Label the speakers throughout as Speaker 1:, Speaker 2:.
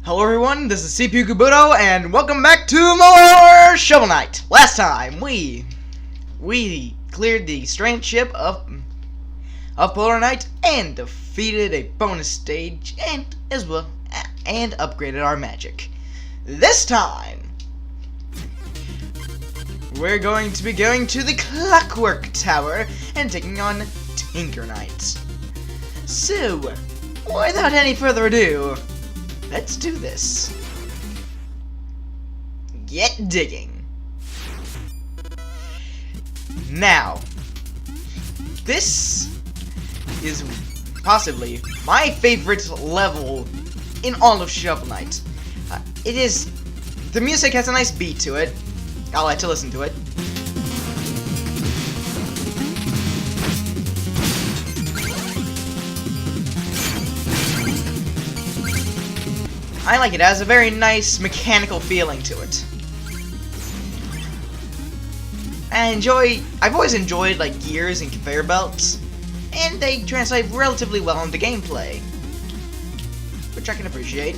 Speaker 1: Hello everyone, this is CPU Kabuto, and welcome back to more Shovel Knight. Last time, we cleared the strange ship of Polar Knight and defeated a bonus stage and upgraded our magic. This time, we're going to be going to the Clockwork Tower and taking on Tinker Knight. So, without any further ado, let's do this. Get digging. Now, this is possibly my favorite level in all of Shovel Knight. The music has a nice beat to it. I'll like to listen to it. I like it. It has a very nice mechanical feeling to it. I've always enjoyed like gears and conveyor belts, and they translate relatively well into gameplay, which I can appreciate.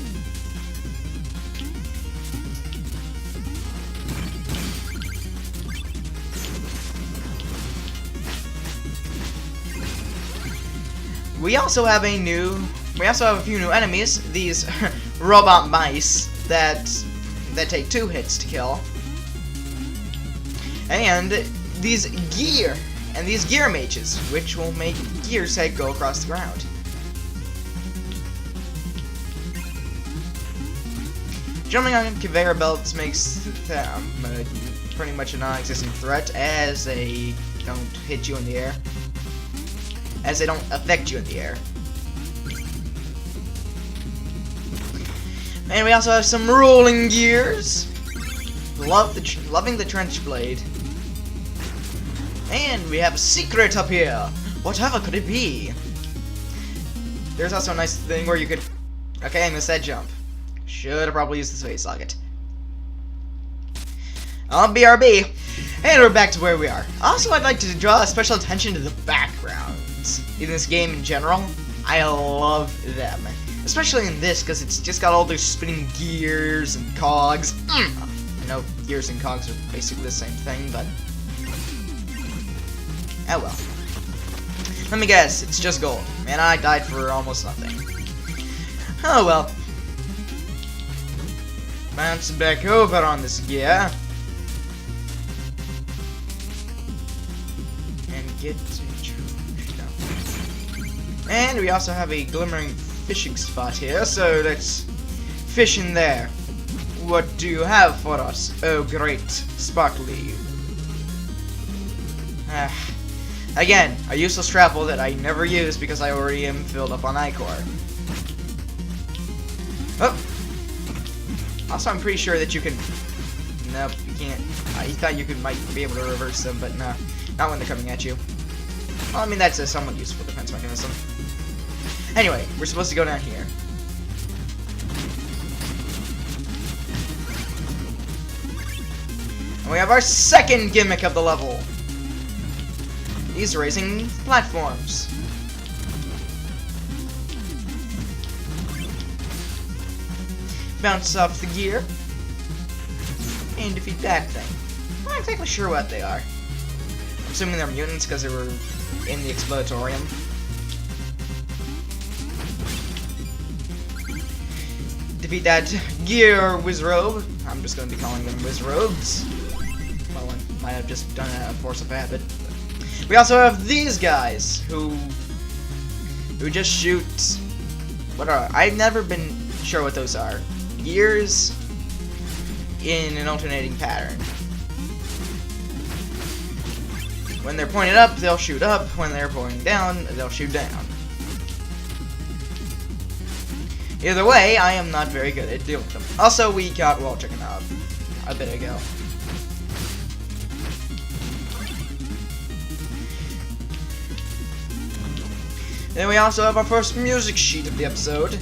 Speaker 1: We also have a few new enemies, these robot mice that take 2 hits to kill. And these gear mages, which will make Gear's head go across the ground. Jumping on conveyor belts makes them pretty much a non-existent threat, as they don't hit you in the air. As they don't affect you in the air. And we also have some rolling gears. Loving the trench blade. And we have a secret up here. Whatever could it be? There's also a nice thing where you could... Okay, I missed that jump. Should have probably used the space socket. BRB. And we're back to where we are. Also, I'd like to draw special attention to the backgrounds in this game in general. I love them. Especially in this, because it's just got all those spinning gears and cogs. I know gears and cogs are basically the same thing, but... oh well. Let me guess, it's just gold. And I died for almost nothing. Oh well. Bounce back over on this gear. And get to and we also have a glimmering fishing spot here, so let's fish in there. What do you have for us, oh great sparkly? Again, a useless travel that I never use because I already am filled up on Ichor. Oh! Also, I'm pretty sure that you can... Nope, you can't. I thought you might be able to reverse them, but no. Not when they're coming at you. Well, I mean, that's a somewhat useful defense mechanism. Anyway, we're supposed to go down here. And we have our second gimmick of the level. These raising platforms. Bounce off the gear. And defeat that thing. I'm not exactly sure what they are. I'm assuming they're mutants because they were in the Explodatorium. Defeat that gear Wizrobe. I'm just going to be calling them Wizrobes. Well, I might have just done it out of force of habit. We also have these guys who just shoot. What are? I've never been sure what those are. Gears in an alternating pattern. When they're pointed up, they'll shoot up. When they're pointing down, they'll shoot down. Either way, I am not very good at dealing with them. Also, we got wall chicken out a bit ago. Then we also have our first music sheet of the episode.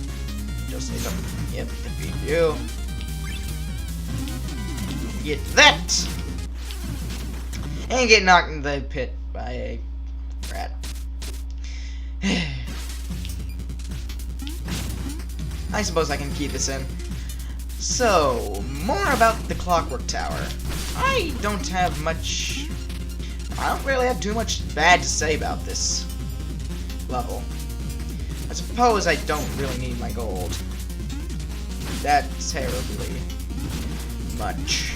Speaker 1: Just need to... Yep, defeat you. Get that! And get knocked in the pit by a rat. I suppose I can keep this in. So, more about the Clockwork Tower. I don't really have too much bad to say about this level. I suppose I don't really need my gold that terribly much.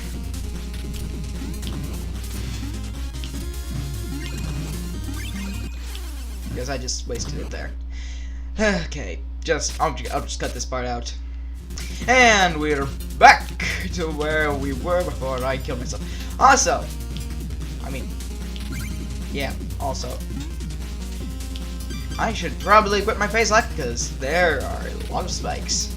Speaker 1: Because I just wasted it there. Okay, I'll just cut this part out. And we're back to where we were before I killed myself. Also, also, I should probably equip my face life because there are a lot of spikes.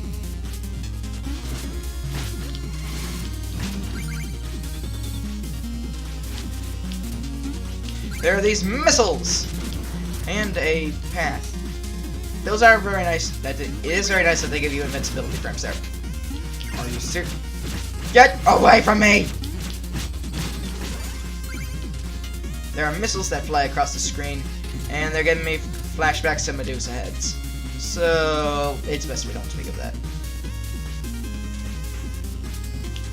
Speaker 1: There are these missiles and a path. Those are very nice. It is very nice that they give you invincibility frames there. Are you serious? Get away from me! There are missiles that fly across the screen, and they're giving me flashbacks to Medusa heads. So, it's best we don't speak of that.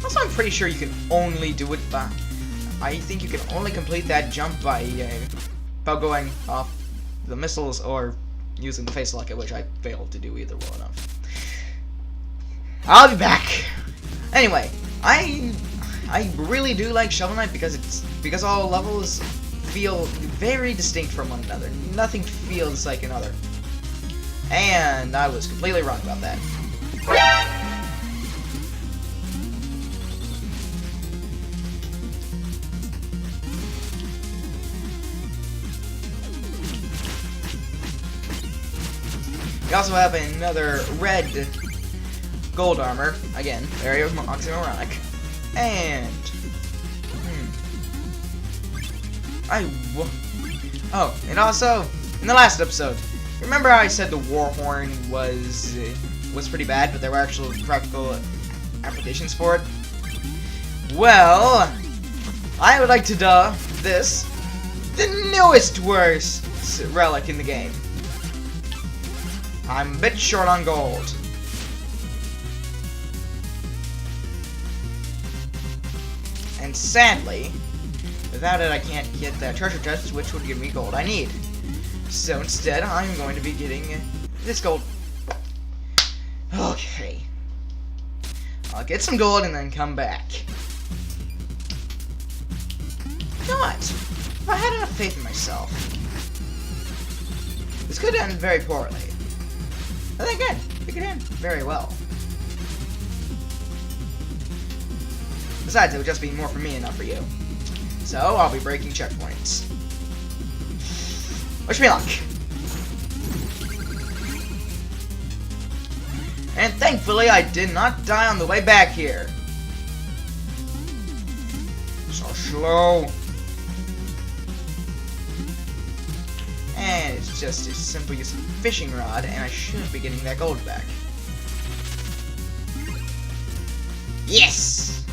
Speaker 1: Also, I'm pretty sure you can only do it by... I think you can only complete that jump by going off the missiles or using the face locket, which I failed to do either well enough. I'll be back! Anyway, I really do like Shovel Knight because all levels feel very distinct from one another. Nothing feels like another. And I was completely wrong about that. We also have another red gold armor. Again, very oxymoronic. And... Oh, and also, in the last episode, remember how I said the war horn was pretty bad, but there were actual practical applications for it? Well, I would like to dub this the newest worst relic in the game. I'm a bit short on gold. And sadly, without it I can't get that treasure chest, which would give me gold I need. So instead, I'm going to be getting this gold. Okay. I'll get some gold and then come back. You know what? If I had enough faith in myself, this could end very poorly. But then again, it could end very well. Besides, it would just be more for me and not for you. So, I'll be breaking checkpoints. Wish me luck. And thankfully, I did not die on the way back here. So slow. And it's just a simple use of a fishing rod, and I should be getting that gold back. Yes!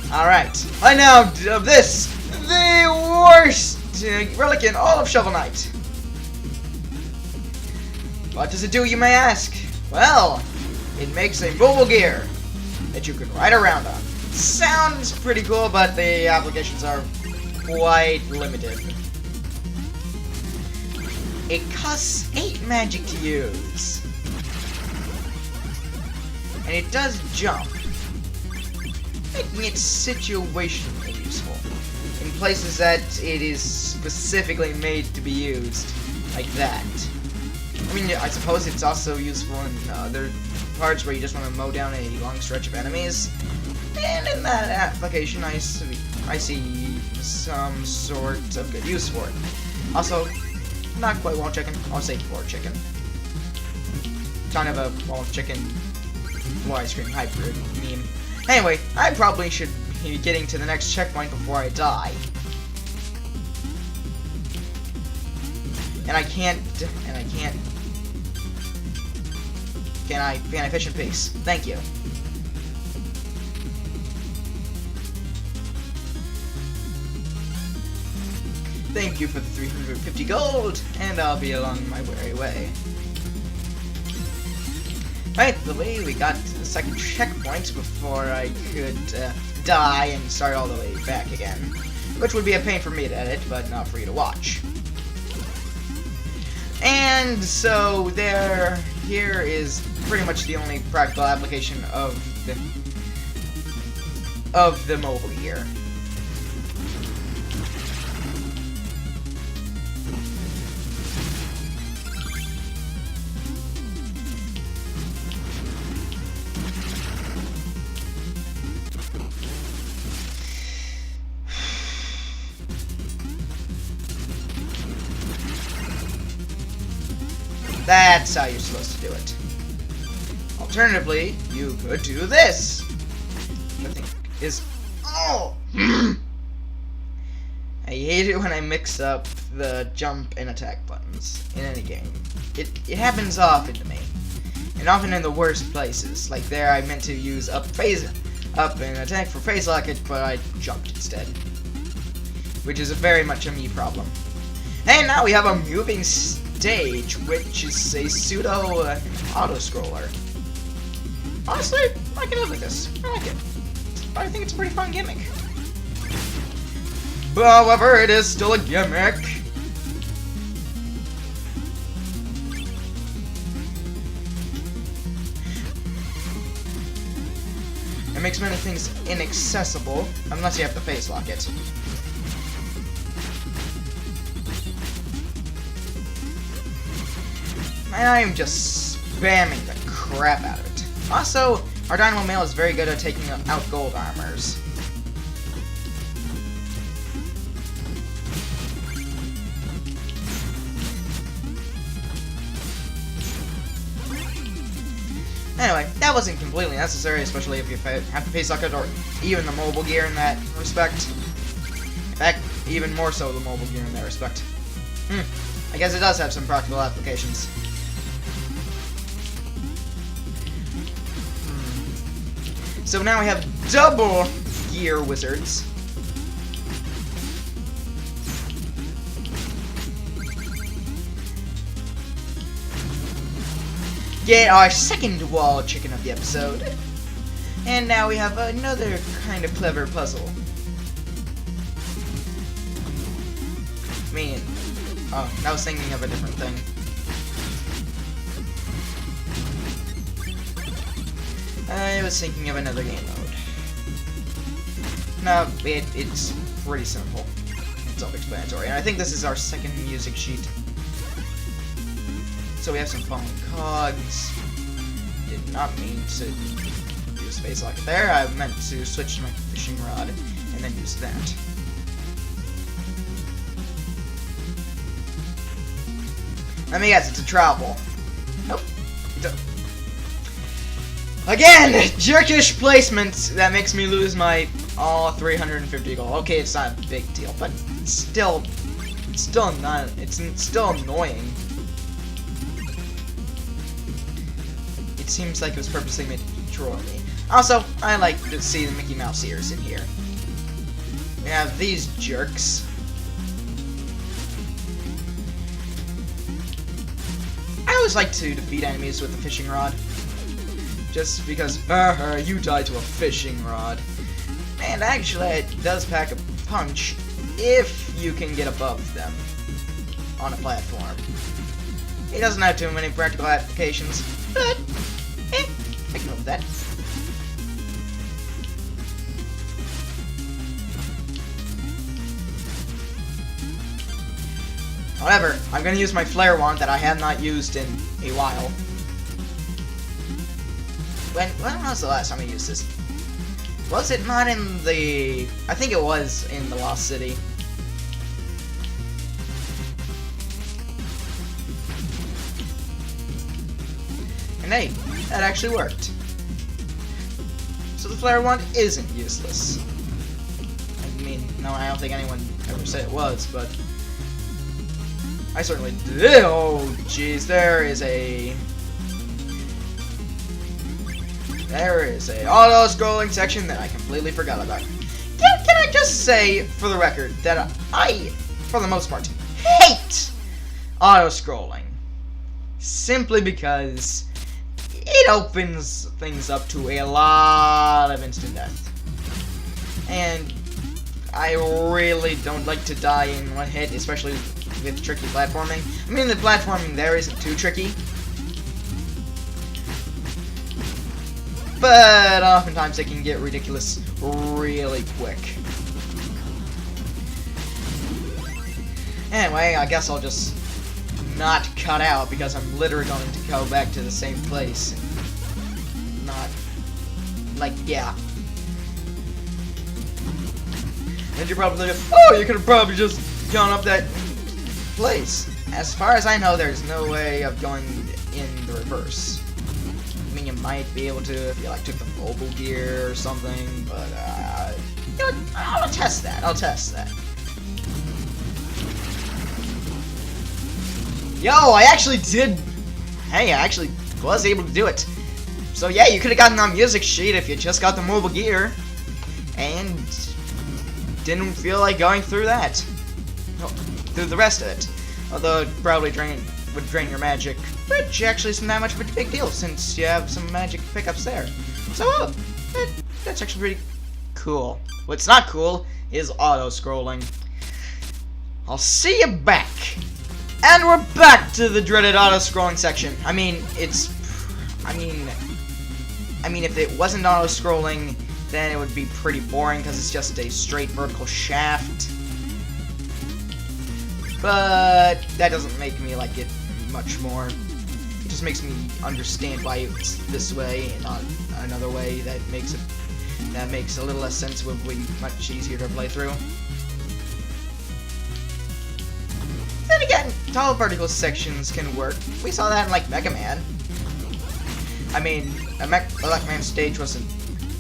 Speaker 1: Alright, I now dub this the worst relic in all of Shovel Knight. What does it do, you may ask? Well, it makes a mobile gear that you can ride around on. Sounds pretty cool, but the applications are quite limited. It costs 8 magic to use. And it does jump, making it situationally useful in places that it is specifically made to be used, like that. I mean, I suppose it's also useful in other parts where you just want to mow down a long stretch of enemies, and in that application I see some sort of good use for it. Also, not quite wall chicken, I'll say keyboard chicken. Kind of a wall chicken blue ice cream hybrid meme. Anyway, I probably should be getting to the next checkpoint before I die. And I can't. Can I fish in peace? Thank you. Thank you for the 350 gold, and I'll be along my merry way. Thankfully, we got to the second checkpoint before I could die and start all the way back again. Which would be a pain for me to edit, but not for you to watch. And so here is pretty much the only practical application of the mobile gear. That's how you're supposed to do it. Alternatively, you could do this. I think is I hate it when I mix up the jump and attack buttons in any game. It happens often to me, and often in the worst places. Like there, I meant to use up and attack for face locket, but I jumped instead, which is very much a me problem. And now we have a moving stage, which is a pseudo auto-scroller. Honestly, I can live with this. I like it. I think it's a pretty fun gimmick. However, it is still a gimmick. It makes many things inaccessible, unless you have to face lock it. And I am just spamming the crap out of it. Also, our Dynamo Male is very good at taking out gold armors. Anyway, that wasn't completely necessary, especially if you have to face lock it or even the mobile gear in that respect. In fact, even more so the mobile gear in that respect. I guess it does have some practical applications. So now we have double gear wizards. Get our second wall chicken of the episode. And now we have another kind of clever puzzle. I mean, oh, I was thinking of a different thing. I was thinking of another game mode. No, it's pretty simple. It's self-explanatory. And I think this is our second music sheet. So we have some falling cogs. Did not mean to use face lock there. I meant to switch to my fishing rod and then use that. Let me guess, it's a travel. Nope. Again, jerkish placement that makes me lose my all 350 gold. Okay, it's not a big deal, but it's still annoying. It seems like it was purposely made to troll me. Also, I like to see the Mickey Mouse ears in here. We have these jerks. I always like to defeat enemies with the fishing rod. Just because, you died to a fishing rod. And actually, it does pack a punch if you can get above them on a platform. It doesn't have too many practical applications, but, I can live with that. However, I'm gonna use my flare wand that I have not used in a while. When was the last time I used this? Was it not in the... I think it was in the Lost City. And hey, that actually worked. So the flare wand isn't useless. I mean, no, I don't think anyone ever said it was, but... I certainly did. Oh, jeez, there is a auto-scrolling section that I completely forgot about. Can I just say, for the record, that I, for the most part, hate auto-scrolling. Simply because it opens things up to a lot of instant death. And I really don't like to die in one hit, especially with tricky platforming. I mean, the platforming there isn't too tricky, but oftentimes it can get ridiculous really quick. Anyway, I guess I'll just not cut out because I'm literally going to go back to the same place. Not, like, yeah. And you're probably like, oh, you could have probably just gone up that place. As far as I know, there's no way of going in the reverse. I mean, you might be able to if you, like, took the mobile gear or something, but, you know, I'll test that. I'll test that. Yo, I actually did. Hey, I actually was able to do it. So yeah, you could have gotten on music sheet if you just got the mobile gear and didn't feel like going through that. No, through the rest of it. Although it probably would drain your magic, which actually isn't that much of a big deal since you have some magic pickups there. So that's actually pretty cool. What's not cool is auto-scrolling. I'll see you back. And we're back to the dreaded auto-scrolling section. I mean, if it wasn't auto-scrolling, then it would be pretty boring because it's just a straight vertical shaft. But that doesn't make me like it much more. It just makes me understand why it's this way and not another way that makes a little less sense, would be much easier to play through. Then again, tall vertical sections can work. We saw that in, like, Mega Man. I mean, a Mega Man stage wasn't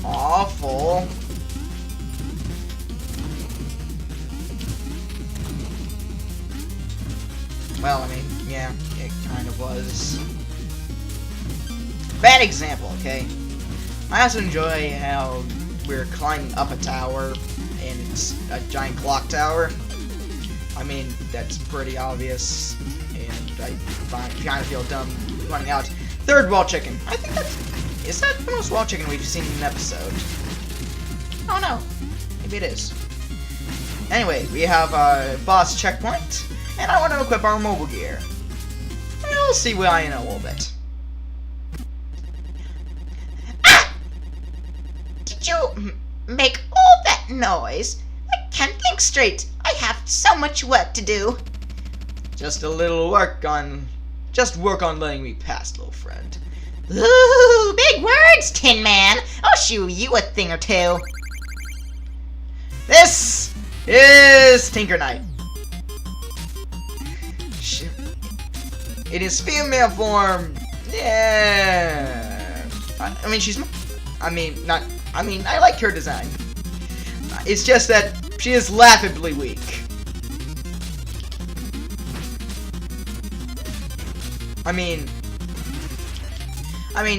Speaker 1: awful. Well, I mean, yeah, it kind of was. Bad example, okay? I also enjoy how we're climbing up a tower, and it's a giant clock tower. I mean, that's pretty obvious, and I kind of feel dumb running out. Third wall chicken. I think is that the most wall chicken we've seen in an episode? Oh no, maybe it is. Anyway, we have a boss checkpoint, and I want to equip our mobile gear. And we'll see what I know a little bit.
Speaker 2: Ah! Did you make all that noise? I can't think straight. I have so much work to do.
Speaker 1: Just work on letting me pass, little friend.
Speaker 2: Ooh, big words, Tin Man. I'll show you a thing or two.
Speaker 1: This is Tinker Knight. It is female form. Yeah. I like her design. It's just that she is laughably weak. I mean,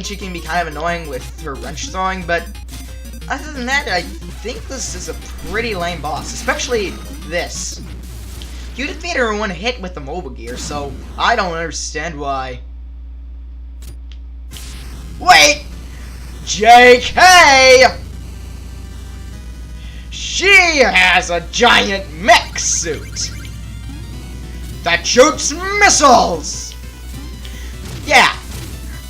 Speaker 1: she can be kind of annoying with her wrench throwing, but other than that, I think this is a pretty lame boss, especially this. You defeat her in one hit with the mobile gear, so I don't understand why. Wait! JK! She has a giant mech suit that shoots missiles! Yeah!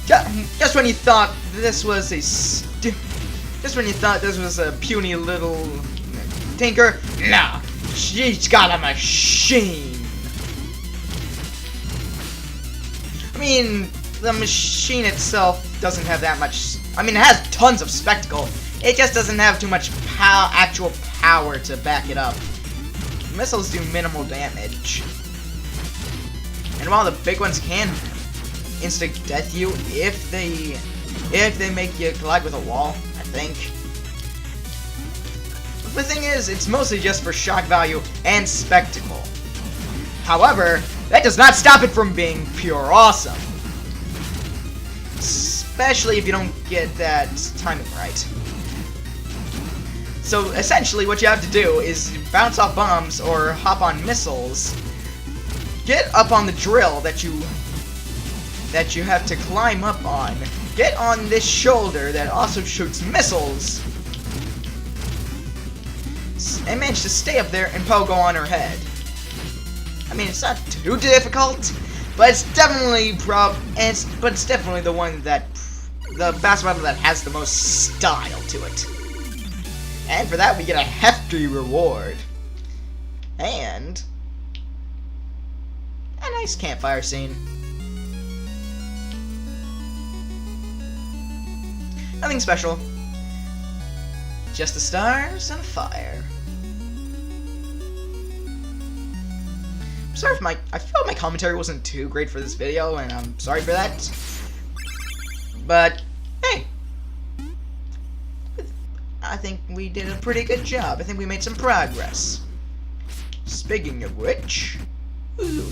Speaker 1: Just when you thought this was a puny little tinker, nah, she's got a machine. I mean, the machine itself doesn't have that much. I mean, it has tons of spectacle. It just doesn't have too much actual power to back it up. Missiles do minimal damage, and while the big ones can insta-death you if they make you collide with a wall, I think. The thing is, it's mostly just for shock value and spectacle. However, that does not stop it from being pure awesome. Especially if you don't get that timing right. So essentially what you have to do is bounce off bombs or hop on missiles, get up on the drill that you have to climb up on, get on this shoulder that also shoots missiles and manage to stay up there and pogo on her head. I mean, it's not too difficult, but it's definitely it's definitely the one that the boss battle that has the most style to it. And for that, we get a hefty reward. And a nice campfire scene. Nothing special. Just the stars and a fire. I'm sorry if I felt my commentary wasn't too great for this video, and I'm sorry for that. But, hey. I think we did a pretty good job. I think we made some progress. Speaking of which... Ooh.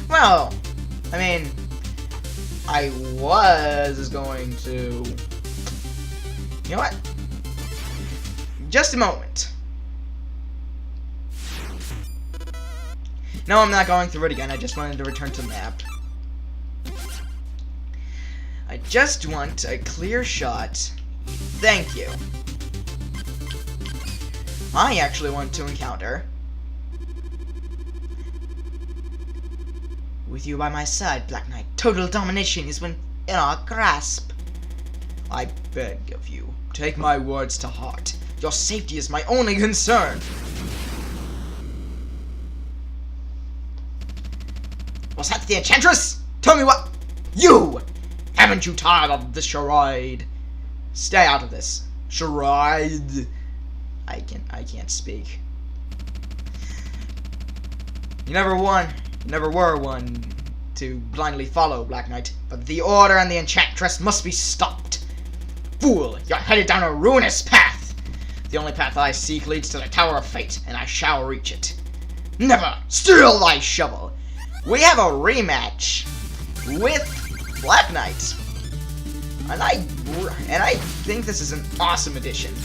Speaker 1: Well, I mean... I was going to... You know what? Just a moment. No, I'm not going through it again. I just wanted to return to the map. I just want a clear shot. Thank you. I actually want to encounter with you by my side, Black Knight. Total domination is within our grasp. I beg of you, take my words to heart. Your safety is my only concern. Was that the Enchantress? Tell me what... You! Haven't you tired of this charade? Stay out of this. Charade. I can't speak. You never were one to blindly follow, Black Knight, but the Order and the Enchantress must be stopped. Fool, you're headed down a ruinous path. The only path I seek leads to the Tower of Fate, and I shall reach it. Never steal thy shovel. We have a rematch with Black Knight, and I think this is an awesome addition.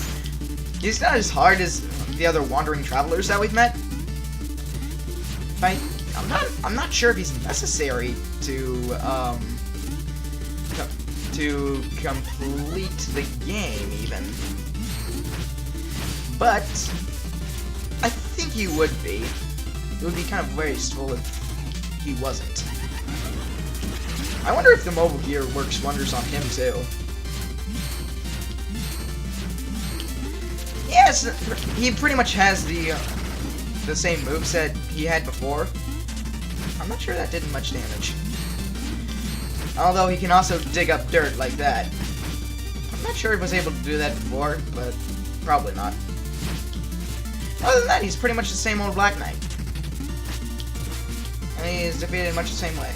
Speaker 1: He's not as hard as the other wandering travelers that we've met. I'm not sure if he's necessary to complete the game even. But I think he would be. It would be kind of wasteful if he wasn't. I wonder if the mobile gear works wonders on him too. Yes, he pretty much has the same moveset he had before. I'm not sure that did much damage. Although he can also dig up dirt like that. I'm not sure he was able to do that before, but probably not. Other than that, he's pretty much the same old Black Knight. And he's defeated in much the same way.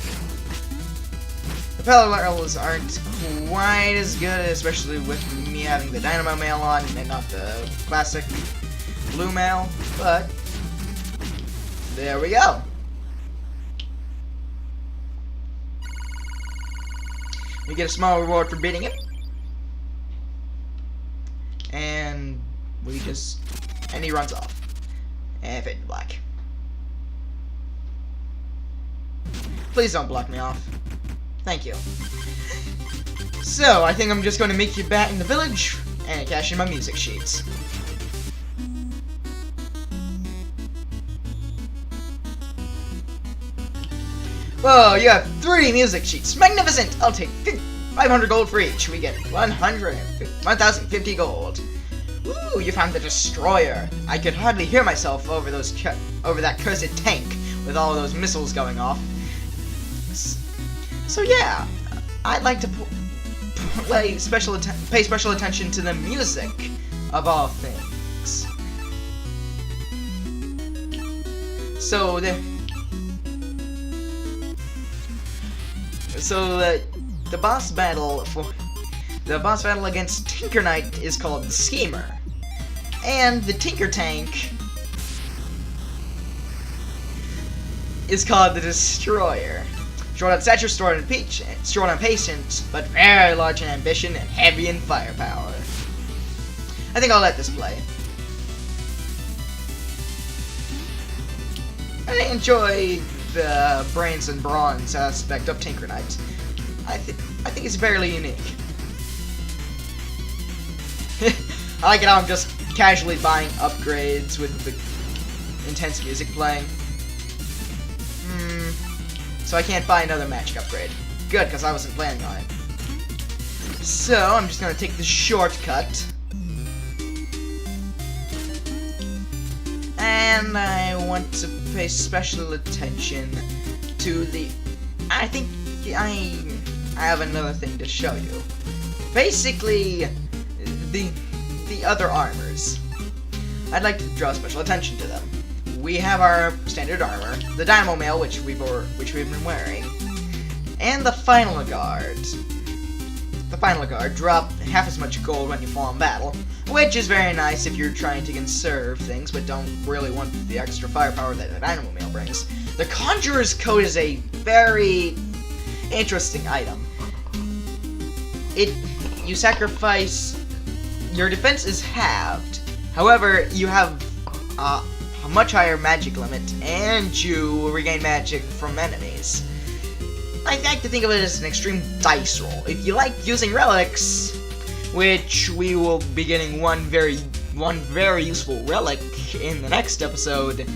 Speaker 1: The parallels aren't quite as good, especially with me having the Dynamo mail on and not the classic blue mail, but there we go. We get a small reward for beating him. And and he runs off. And fade to black. Please don't block me off. Thank you. So, I think I'm just going to meet you back in the village and cash in my music sheets. Whoa, you have 3 music sheets. Magnificent! I'll take 500 gold for each. We get 1,050 gold. Ooh, you found the Destroyer. I could hardly hear myself over that cursed tank with all those missiles going off. So yeah, I'd like to pay special attention to the music of all things. So the boss battle against Tinker Knight is called the Schemer, and the Tinker Tank is called the Destroyer. Short on stature, short on patience, but very large in ambition and heavy in firepower. I think I'll let this play. I enjoy the brains and bronze aspect of Tinker Knight. I think it's fairly unique. I like it how I'm just casually buying upgrades with the intense music playing. So I can't buy another magic upgrade. Good, because I wasn't planning on it. So, I'm just gonna take the shortcut. And I want to pay special attention to the... I think I have another thing to show you. Basically, the other armors. I'd like to draw special attention to them. We have our standard armor, the Dynamo Mail, which we've been wearing, and the Final Guard. The Final Guard drop half as much gold when you fall in battle, which is very nice if you're trying to conserve things but don't really want the extra firepower that the Dynamo Mail brings. The Conjurer's Coat is a very interesting item. You sacrifice... Your defense is halved. However, you have a much higher magic limit, and you regain magic from enemies. I like to think of it as an extreme dice roll. If you like using relics, which we will be getting one very useful relic in the next episode,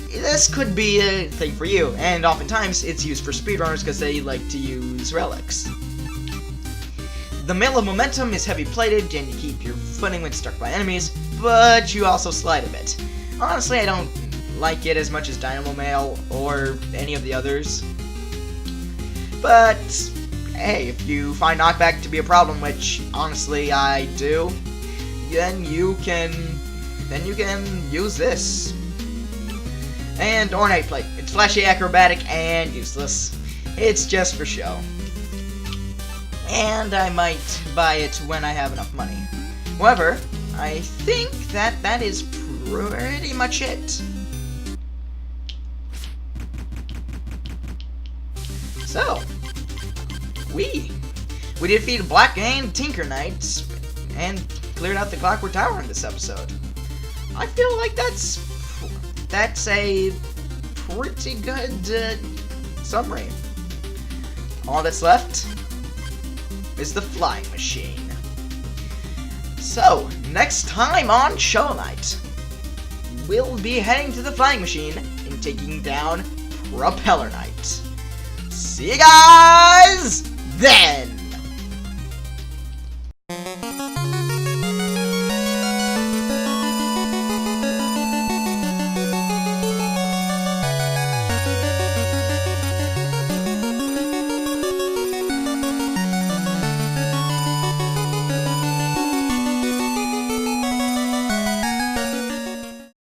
Speaker 1: this could be a thing for you. And oftentimes, it's used for speedrunners because they like to use relics. The Mail of Momentum is heavy-plated, and you keep your footing when struck by enemies, but you also slide a bit. Honestly, I don't like it as much as Dynamo Mail or any of the others. But, hey, if you find knockback to be a problem, which, honestly, I do, then you can use this. And Ornate Plate. It's flashy, acrobatic, and useless. It's just for show. And I might buy it when I have enough money. However, I think that is pretty much it. So, we defeated Black and Tinker Knights and cleared out the Clockwork Tower in this episode. I feel like that's a pretty good summary. All that's left is the flying machine. So, next time on Show Night, we'll be heading to the flying machine and taking down Propeller Knight. See you guys then!